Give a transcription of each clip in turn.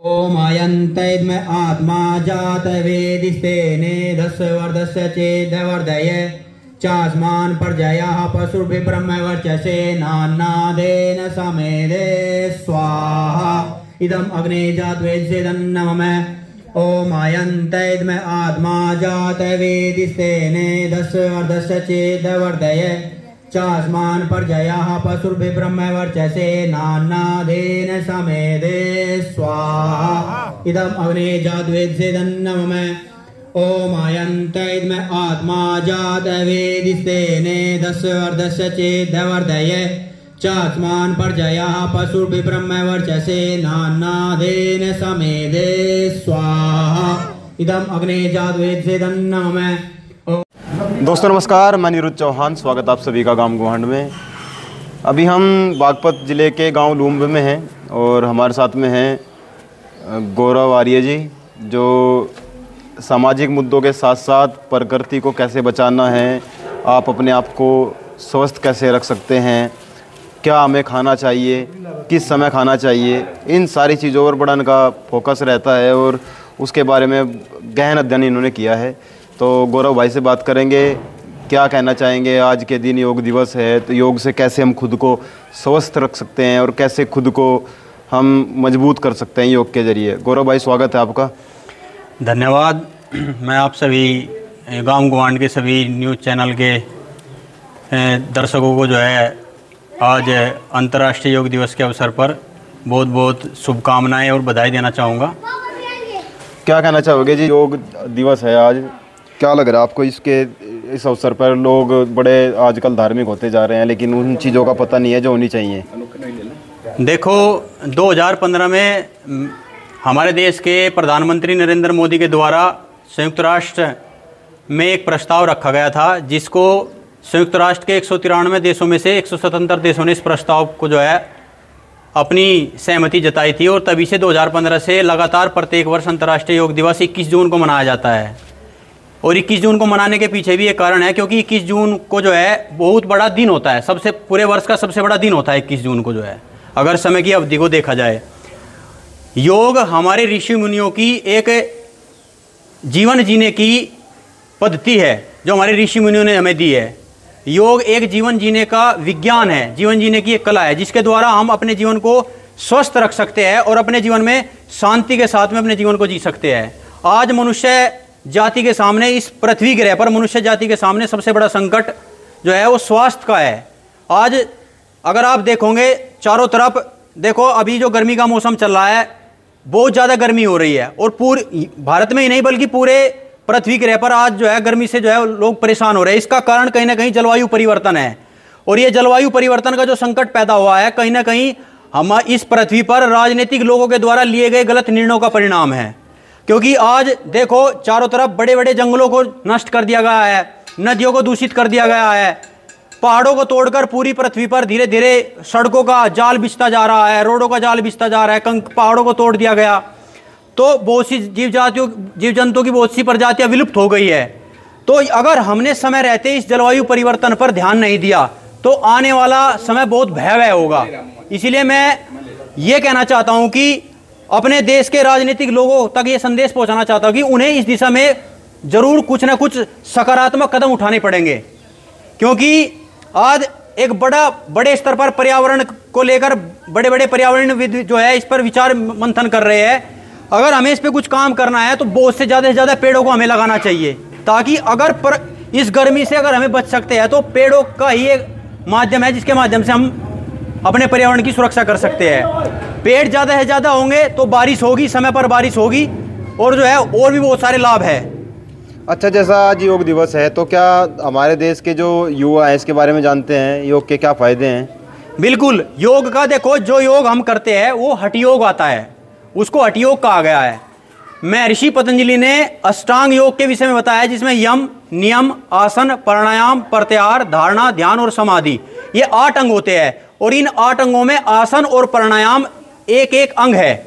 ओम अयंतैद्म आत्मा जात वेदिस्तेने दस्वर्धस्य चेदवर्धय चास्मान पर्जयाः पशुर्भि ब्रह्म वर्चसे नान्नादेन समेदे स्वाहा इदम अग्ने जात वेदिसेदन्नमः। ओम अयंतैद्म आत्मा जात वेदिस्तेने दस्वर्धस्य चेदवर्धय चास्मान पर्जयाः पशुर्भि ब्रह्म वर्चसे नान्नादेन समेदे स्वाहा इदम अग्ने जात वेदिसेदन्नमः। ओम अयंतैद्म आत्मा जात वेदिस्तेने दस्वर्धस्य चेदवर्धय चास्मान पर्जयाः पशुर्भि ब्रह्म वर्चसे नान्नादेन समेदे स्वाहा इदम अग्ने जात वेदिसेदन्नमः। दोस्तों नमस्कार, मैं निरुद्ध चौहान, स्वागत आप सभी का गांव गोहांड में। अभी हम बागपत ज़िले के गांव लूम्ब में हैं और हमारे साथ में हैं गौरव आर्य जी, जो सामाजिक मुद्दों के साथ साथ प्रकृति को कैसे बचाना है, आप अपने आप को स्वस्थ कैसे रख सकते हैं, क्या हमें खाना चाहिए, किस समय खाना चाहिए, इन सारी चीज़ों पर बड़ा इनका फोकस रहता है और उसके बारे में गहन अध्ययन इन्होंने किया है। तो गौरव भाई से बात करेंगे, क्या कहना चाहेंगे। आज के दिन योग दिवस है, तो योग से कैसे हम खुद को स्वस्थ रख सकते हैं और कैसे खुद को हम मजबूत कर सकते हैं योग के ज़रिए। गौरव भाई, स्वागत है आपका। धन्यवाद। मैं आप सभी गांव गोहांड के सभी न्यूज़ चैनल के दर्शकों को जो है आज अंतर्राष्ट्रीय योग दिवस के अवसर पर बहुत बहुत शुभकामनाएं और बधाई देना चाहूँगा। क्या कहना चाहोगे जी, योग दिवस है आज, क्या लग रहा है आपको इस अवसर पर? लोग बड़े आजकल धार्मिक होते जा रहे हैं, लेकिन उन चीज़ों का पता नहीं है जो होनी चाहिए। देखो, 2015 में हमारे देश के प्रधानमंत्री नरेंद्र मोदी के द्वारा संयुक्त राष्ट्र में एक प्रस्ताव रखा गया था, जिसको संयुक्त राष्ट्र के 193 देशों में से 177 देशों ने इस प्रस्ताव को जो है अपनी सहमति जताई थी। और तभी से 2015 से लगातार प्रत्येक वर्ष अंतर्राष्ट्रीय योग दिवस 21 जून को मनाया जाता है। और 21 जून को मनाने के पीछे भी एक कारण है, क्योंकि 21 जून को जो है बहुत बड़ा दिन होता है, सबसे पूरे वर्ष का सबसे बड़ा दिन होता है 21 जून को जो है, अगर समय की अवधि को देखा जाए। योग हमारे ऋषि मुनियों की एक जीवन जीने की पद्धति है जो हमारे ऋषि मुनियों ने हमें दी है। योग एक जीवन जीने का विज्ञान है, जीवन जीने की एक कला है, जिसके द्वारा हम अपने जीवन को स्वस्थ रख सकते हैं और अपने जीवन में शांति के साथ में अपने जीवन को जी सकते हैं। आज मनुष्य जाति के सामने, इस पृथ्वी ग्रह पर मनुष्य जाति के सामने सबसे बड़ा संकट जो है वो स्वास्थ्य का है। आज अगर आप देखोगे चारों तरफ, देखो अभी जो गर्मी का मौसम चल रहा है, बहुत ज़्यादा गर्मी हो रही है और पूरे भारत में ही नहीं बल्कि पूरे पृथ्वी ग्रह पर आज जो है गर्मी से जो है लोग परेशान हो रहे हैं। इसका कारण कहीं ना कहीं जलवायु परिवर्तन है। और ये जलवायु परिवर्तन का जो संकट पैदा हुआ है, कहीं ना कहीं हम इस पृथ्वी पर राजनीतिक लोगों के द्वारा लिए गए गलत निर्णयों का परिणाम है। क्योंकि आज देखो चारों तरफ बड़े बड़े जंगलों को नष्ट कर दिया गया है, नदियों को दूषित कर दिया गया है, पहाड़ों को तोड़कर पूरी पृथ्वी पर धीरे धीरे सड़कों का जाल बिछता जा रहा है, रोडों का जाल बिछता जा रहा है, पहाड़ों को तोड़ दिया गया, तो बहुत सी जीव जंतुओं की बहुत सी प्रजातियां विलुप्त हो गई है। तो अगर हमने समय रहते इस जलवायु परिवर्तन पर ध्यान नहीं दिया तो आने वाला समय बहुत भयावह होगा। इसीलिए मैं ये कहना चाहता हूं कि अपने देश के राजनीतिक लोगों तक ये संदेश पहुंचाना चाहता हूं कि उन्हें इस दिशा में जरूर कुछ ना कुछ सकारात्मक कदम उठाने पड़ेंगे। क्योंकि आज एक बड़े स्तर पर पर्यावरण को लेकर बड़े बड़े पर्यावरणविद जो है इस पर विचार मंथन कर रहे हैं। अगर हमें इस पे कुछ काम करना है तो बहुत से ज़्यादा पेड़ों को हमें लगाना चाहिए, ताकि अगर इस गर्मी से अगर हमें बच सकते हैं तो पेड़ों का ही एक माध्यम है जिसके माध्यम से हम अपने पर्यावरण की सुरक्षा कर सकते हैं। पेड़ ज़्यादा से ज़्यादा होंगे तो बारिश होगी, समय पर बारिश होगी और जो है और भी बहुत सारे लाभ है। अच्छा, जैसा आज योग दिवस है, तो क्या हमारे देश के जो युवा हैं इसके बारे में जानते हैं, योग के क्या फ़ायदे हैं? बिल्कुल, योग का देखो, जो योग हम करते हैं वो हठ योग आता है, उसको हठ योग कहा गया है। महर्षि पतंजलि ने अष्टांग योग के विषय में बताया, जिसमें यम, नियम, आसन, प्राणायाम, प्रत्याहार, धारणा, ध्यान और समाधि, ये 8 अंग होते हैं। और इन 8 अंगों में आसन और प्राणायाम एक एक अंग है।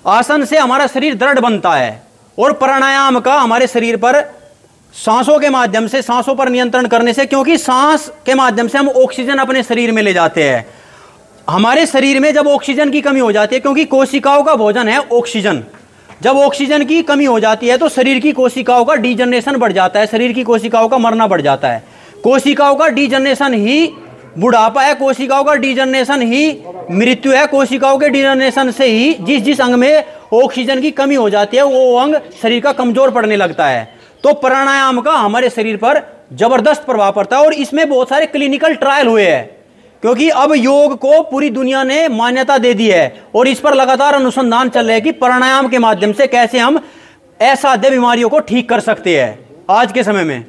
आसन से हमारा शरीर दृढ़ बनता है और प्राणायाम का हमारे शरीर पर सांसों के माध्यम से, सांसों पर नियंत्रण करने से, क्योंकि सांस के माध्यम से हम ऑक्सीजन अपने शरीर में ले जाते हैं। हमारे शरीर में जब ऑक्सीजन की कमी हो जाती है, क्योंकि कोशिकाओं का भोजन है ऑक्सीजन, जब ऑक्सीजन की कमी हो जाती है तो शरीर की कोशिकाओं का डीजनरेशन बढ़ जाता है, शरीर की कोशिकाओं का मरना बढ़ जाता है। कोशिकाओं का डीजनरेशन ही बुढ़ापा है, कोशिकाओं का डीजनरेशन ही मृत्यु है। कोशिकाओं के डीजनरेशन से ही जिस जिस अंग में ऑक्सीजन की कमी हो जाती है वो अंग शरीर का कमजोर पड़ने लगता है। तो प्राणायाम का हमारे शरीर पर जबरदस्त प्रभाव पड़ता है और इसमें बहुत सारे क्लिनिकल ट्रायल हुए हैं, क्योंकि अब योग को पूरी दुनिया ने मान्यता दे दी है और इस पर लगातार अनुसंधान चल रहे हैं कि प्राणायाम के माध्यम से कैसे हम असाध्य बीमारियों को ठीक कर सकते हैं आज के समय में।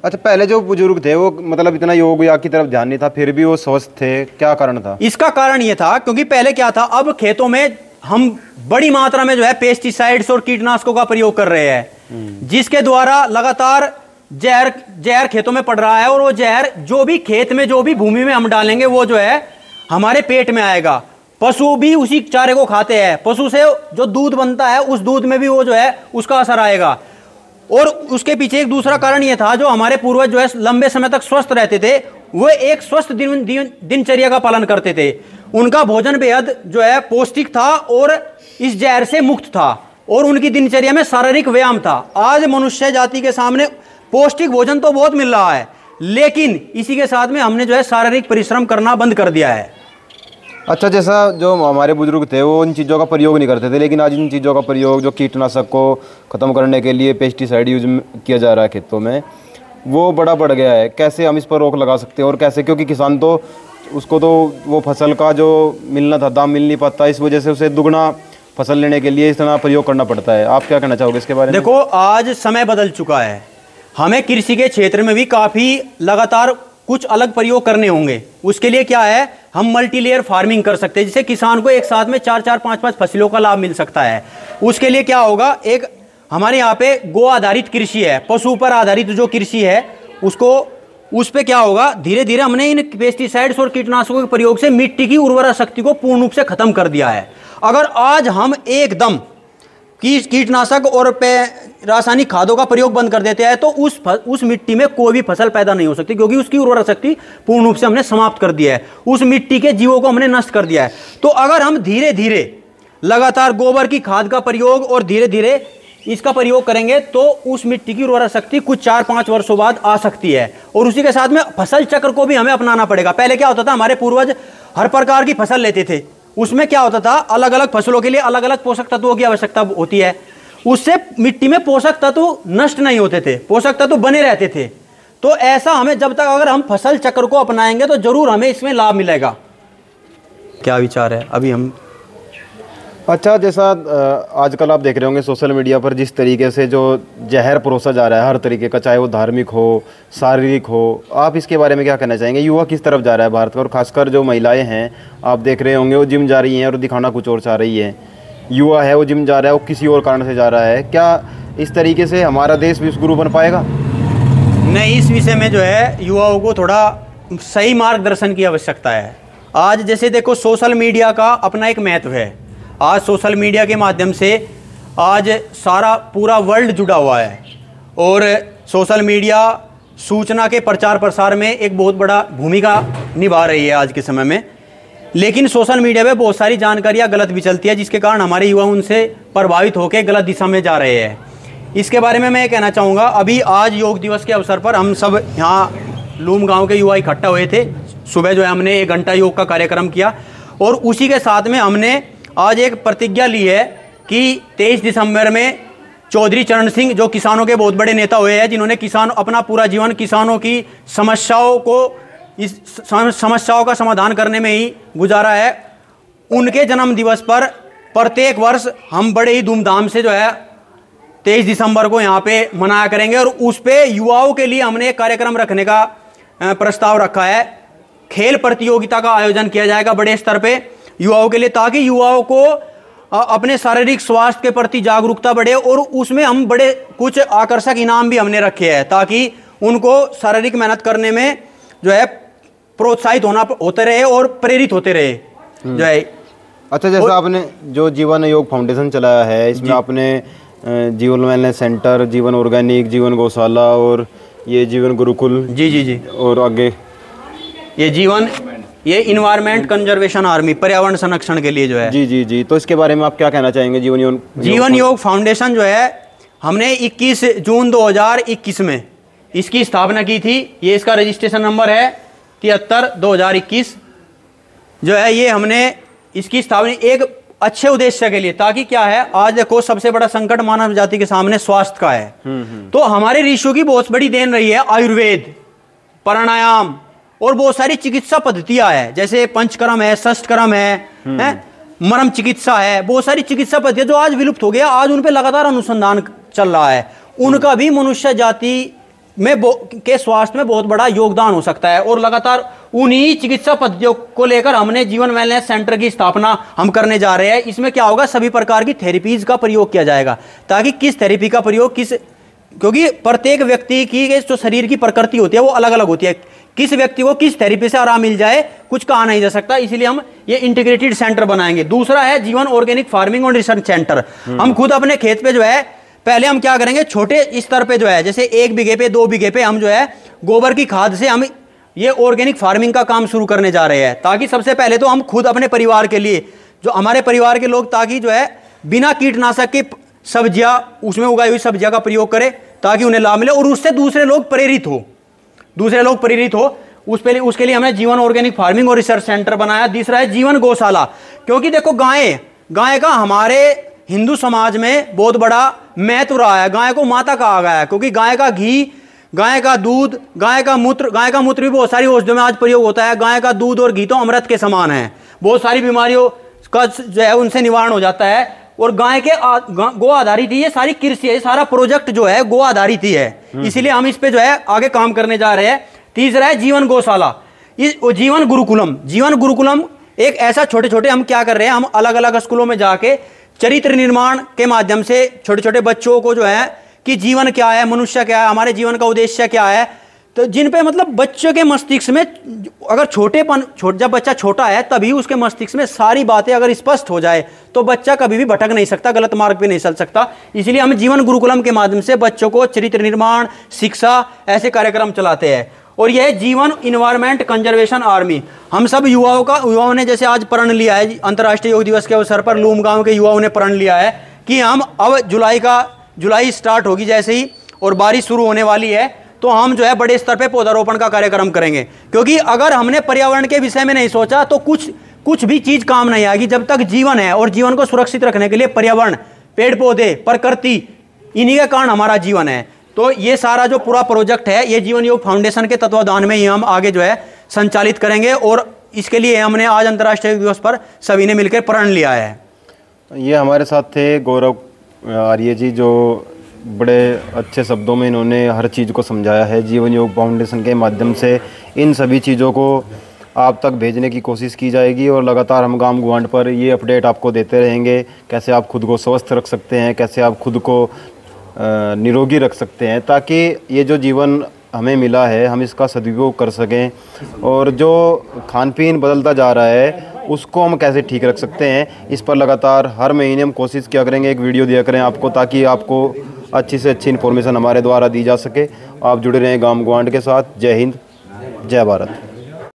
अच्छा, पहले जो बुजुर्ग थे वो मतलब इतना योग या की तरफ ध्यान नहीं था, फिर भी वो स्वस्थ थे, क्या कारण था? इसका कारण ये था क्योंकि पहले क्या था, अब खेतों में हम बड़ी मात्रा में जो है पेस्टिसाइड्स और कीटनाशकों का प्रयोग कर रहे हैं, जिसके द्वारा लगातार जहर खेतों में पड़ रहा है और वो जहर जो भी खेत में जो भी भूमि में हम डालेंगे वो जो है हमारे पेट में आएगा। पशु भी उसी चारे को खाते हैं, पशु से जो दूध बनता है उस दूध में भी वो जो है उसका असर आएगा। और उसके पीछे एक दूसरा कारण ये था, जो हमारे पूर्वज जो है लंबे समय तक स्वस्थ रहते थे, वो एक स्वस्थ दिनचर्या का पालन करते थे। उनका भोजन बेहद जो है पौष्टिक था और इस जहर से मुक्त था और उनकी दिनचर्या में शारीरिक व्यायाम था। आज मनुष्य जाति के सामने पौष्टिक भोजन तो बहुत मिल रहा है, लेकिन इसी के साथ में हमने जो है शारीरिक परिश्रम करना बंद कर दिया है। अच्छा, जैसा जो हमारे बुजुर्ग थे वो इन चीज़ों का प्रयोग नहीं करते थे, लेकिन आज इन चीज़ों का प्रयोग जो कीटनाशक को ख़त्म करने के लिए पेस्टिसाइड यूज किया जा रहा है खेतों में, वो बड़ा बढ़ गया है। कैसे हम इस पर रोक लगा सकते हैं और कैसे, क्योंकि किसान तो उसको तो वो फसल का जो मिलना था दाम मिल नहीं पाता, इस वजह से उसे दुगना फसल लेने के लिए इस तरह प्रयोग करना पड़ता है। आप क्या कहना चाहोगे इसके बारे में? देखो, आज समय बदल चुका है, हमें कृषि के क्षेत्र में भी काफ़ी लगातार कुछ अलग प्रयोग करने होंगे। उसके लिए क्या है, हम मल्टीलेयर फार्मिंग कर सकते हैं, जिससे किसान को एक साथ में 4-4, 5-5 फसलों का लाभ मिल सकता है। उसके लिए क्या होगा, एक हमारे यहाँ पे गो आधारित कृषि है, पशु पर आधारित जो कृषि है उस पे क्या होगा, धीरे धीरे हमने इन पेस्टिसाइड्स और कीटनाशकों के प्रयोग से मिट्टी की उर्वरा शक्ति को पूर्ण रूप से खत्म कर दिया है। अगर आज हम एकदम कीटनाशक और रासायनिक खादों का प्रयोग बंद कर देते हैं तो उस मिट्टी में कोई भी फसल पैदा नहीं हो सकती, क्योंकि उसकी उर्वरा शक्ति पूर्ण रूप से हमने समाप्त कर दिया है, उस मिट्टी के जीवों को हमने नष्ट कर दिया है। तो अगर हम धीरे धीरे लगातार गोबर की खाद का प्रयोग और धीरे धीरे इसका प्रयोग करेंगे तो उस मिट्टी की उर्वरा शक्ति कुछ 4-5 वर्षों बाद आ सकती है। और उसी के साथ में फसल चक्र को भी हमें अपनाना पड़ेगा। पहले क्या होता था, हमारे पूर्वज हर प्रकार की फसल लेते थे, उसमें क्या होता था, अलग अलग फसलों के लिए अलग अलग पोषक तत्वों की आवश्यकता होती है, उससे मिट्टी में पोषक तत्व नष्ट नहीं होते थे, पोषक तत्व बने रहते थे। तो ऐसा हमें जब तक अगर हम फसल चक्र को अपनाएंगे तो जरूर हमें इसमें लाभ मिलेगा। क्या विचार है अभी हम? अच्छा, जैसा आजकल आप देख रहे होंगे सोशल मीडिया पर जिस तरीके से जो जहर परोसा जा रहा है हर तरीके का, चाहे वो धार्मिक हो, शारीरिक हो, आप इसके बारे में क्या कहना चाहेंगे? युवा किस तरफ जा रहा है भारत का, और खासकर जो महिलाएं हैं आप देख रहे होंगे वो जिम जा रही हैं और दिखाना कुछ और चाह रही है। युवा है वो जिम जा रहा है, वो किसी और कारण से जा रहा है। क्या इस तरीके से हमारा देश विश्वगुरु बन पाएगा? नहीं, इस विषय में जो है युवाओं को थोड़ा सही मार्गदर्शन की आवश्यकता है। आज जैसे देखो, सोशल मीडिया का अपना एक महत्व है। आज सोशल मीडिया के माध्यम से आज सारा पूरा वर्ल्ड जुड़ा हुआ है और सोशल मीडिया सूचना के प्रचार प्रसार में एक बहुत बड़ा भूमिका निभा रही है आज के समय में। लेकिन सोशल मीडिया पे बहुत सारी जानकारियाँ गलत भी चलती है, जिसके कारण हमारे युवा उनसे प्रभावित होकर गलत दिशा में जा रहे हैं। इसके बारे में मैं ये कहना चाहूँगा, अभी आज योग दिवस के अवसर पर हम सब यहाँ लूम गाँव के युवा इकट्ठा हुए थे। सुबह जो है हमने 1 घंटा योग का कार्यक्रम किया और उसी के साथ में हमने आज एक प्रतिज्ञा ली है कि 23 दिसंबर में चौधरी चरण सिंह, जो किसानों के बहुत बड़े नेता हुए हैं, जिन्होंने अपना पूरा जीवन किसानों की समस्याओं का समाधान करने में ही गुजारा है, उनके जन्म दिवस पर प्रत्येक वर्ष हम बड़े ही धूमधाम से जो है 23 दिसंबर को यहाँ पे मनाया करेंगे। और उस पे युवाओं के लिए हमने एक कार्यक्रम रखने का प्रस्ताव रखा है। खेल प्रतियोगिता का आयोजन किया जाएगा बड़े स्तर पे युवाओं के लिए, ताकि युवाओं को अपने शारीरिक स्वास्थ्य के प्रति जागरूकता बढ़े। और उसमें हम बड़े कुछ आकर्षक इनाम भी हमने रखे हैं, ताकि उनको शारीरिक मेहनत करने में जो है प्रोत्साहित होते रहे और प्रेरित होते रहे जो है। अच्छा, जैसा आपने जो जीवन योग फाउंडेशन चलाया है, इसमें आपने जीवन वेलनेस सेंटर, जीवन ऑर्गेनिक, जीवन गौशाला और ये जीवन गुरुकुल, जी, और आगे ये जीवन ये इन्वायरमेंट कंजर्वेशन आर्मी, पर्यावरण संरक्षण के लिए जो है। जी जी जी, तो इसके बारे में आप क्या कहना चाहेंगे? जीवन योग फाउंडेशन जो है, हमने 21 जून 2021 में इसकी स्थापना की थी। ये इसका रजिस्ट्रेशन नंबर है 73/2021 जो है। ये हमने इसकी स्थापना एक अच्छे उद्देश्य के लिए, ताकि क्या है, आज देखो सबसे बड़ा संकट मानव जाति के सामने स्वास्थ्य का है। तो हमारे ऋषियों की बहुत बड़ी देन रही है आयुर्वेद, प्राणायाम और बहुत सारी चिकित्सा पद्धतियां है, जैसे पंचकर्म है, षष्ठकर्म है, मरम चिकित्सा है, बहुत सारी चिकित्सा पद्धतियां जो आज विलुप्त हो गया। आज उन पे लगातार अनुसंधान चल रहा है। उनका भी मनुष्य जाति में के स्वास्थ्य में बहुत बड़ा योगदान हो सकता है। और लगातार उन्हीं चिकित्सा पद्धतियों को लेकर हमने जीवन वेलनेस सेंटर की स्थापना हम करने जा रहे हैं। इसमें क्या होगा, सभी प्रकार की थेरेपीज का प्रयोग किया जाएगा, ताकि किस थेरेपी का प्रयोग किस, क्योंकि प्रत्येक व्यक्ति की जो शरीर की प्रकृति होती है वो अलग अलग होती है, किस व्यक्ति को किस थेरेपी से आराम मिल जाए कुछ कहा नहीं जा सकता। इसलिए हम ये इंटीग्रेटेड सेंटर बनाएंगे। दूसरा है जीवन ऑर्गेनिक फार्मिंग और रिसर्च सेंटर। हम खुद अपने खेत पे जो है, पहले हम क्या करेंगे, छोटे स्तर पे जो है, जैसे 1 बीघे पे 2 बीघे पे हम जो है गोबर की खाद से हम ये ऑर्गेनिक फार्मिंग का काम शुरू करने जा रहे हैं। ताकि सबसे पहले तो हम खुद अपने परिवार के लिए, जो हमारे परिवार के लोग, ताकि जो है बिना कीटनाशक की सब्जियां, उसमें उगाई हुई सब्जियां का प्रयोग करें, ताकि उन्हें लाभ मिले और उससे दूसरे लोग प्रेरित हो। उसके लिए हमने जीवन ऑर्गेनिक फार्मिंग और रिसर्च सेंटर बनाया। तीसरा है जीवन गौशाला, क्योंकि देखो गाय का हमारे हिंदू समाज में बहुत बड़ा महत्व रहा है। गाय को माता कहा गया है, क्योंकि गाय का घी, गाय का दूध, गाय का मूत्र भी बहुत सारी औषधियों में आज प्रयोग होता है। गाय का दूध और घी तो अमृत के समान है, बहुत सारी बीमारियों का जो है उनसे निवारण हो जाता है। और गाय के गो आधारित ही ये सारी कृषि है, सारा प्रोजेक्ट जो है गो आधारित ही है। इसीलिए हम इस पे जो है आगे काम करने जा रहे हैं। तीसरा है जीवन गौशाला, जीवन गुरुकुलम एक ऐसा, छोटे छोटे हम क्या कर रहे हैं, हम अलग अलग स्कूलों में जाके चरित्र निर्माण के माध्यम से छोटे छोटे बच्चों को जो है कि जीवन क्या है, मनुष्य क्या है, हमारे जीवन का उद्देश्य क्या है, तो जिन पे मतलब बच्चों के मस्तिष्क में, अगर जब बच्चा छोटा है तभी उसके मस्तिष्क में सारी बातें अगर स्पष्ट हो जाए तो बच्चा कभी भी भटक नहीं सकता, गलत मार्ग पे नहीं चल सकता। इसलिए हम जीवन गुरुकुलम के माध्यम से बच्चों को चरित्र निर्माण, शिक्षा, ऐसे कार्यक्रम चलाते हैं। और यह जीवन इन्वायरमेंट कंजर्वेशन आर्मी, हम सब युवाओं ने जैसे आज प्रण लिया है, अंतर्राष्ट्रीय योग दिवस के अवसर पर लूम गांव के युवाओं ने प्रण लिया है कि हम अब जुलाई स्टार्ट होगी जैसे ही और बारिश शुरू होने वाली है, तो हम जो है बड़े स्तर पे पौधारोपण का कार्यक्रम करेंगे। क्योंकि अगर हमने पर्यावरण के विषय में नहीं सोचा तो कुछ भी चीज काम नहीं आएगी। जब तक जीवन है और जीवन को सुरक्षित रखने के लिए पर्यावरण, पेड़ पौधे, प्रकृति, इन्हीं के कारण हमारा जीवन है। तो ये सारा जो पूरा प्रोजेक्ट है ये जीवन योग फाउंडेशन के तत्वाधान में ही हम आगे जो है संचालित करेंगे। और इसके लिए हमने आज अंतर्राष्ट्रीय दिवस पर सभी ने मिलकर प्रण लिया है। ये हमारे साथ थे गौरव आर्य जी, जो बड़े अच्छे शब्दों में इन्होंने हर चीज़ को समझाया है। जीवन योग फाउंडेशन के माध्यम से इन सभी चीज़ों को आप तक भेजने की कोशिश की जाएगी और लगातार हम गांव गुवांढ पर ये अपडेट आपको देते रहेंगे, कैसे आप खुद को स्वस्थ रख सकते हैं, कैसे आप खुद को निरोगी रख सकते हैं, ताकि ये जो जीवन हमें मिला है हम इसका सदुपयोग कर सकें। और जो खान पीन बदलता जा रहा है उसको हम कैसे ठीक रख सकते हैं, इस पर लगातार हर महीने हम कोशिश किया करेंगे, एक वीडियो दिया करें आपको, ताकि आपको अच्छी से अच्छी इन्फॉर्मेशन हमारे द्वारा दी जा सके। आप जुड़े रहें गांव गुवांढ के साथ। जय हिंद, जय भारत।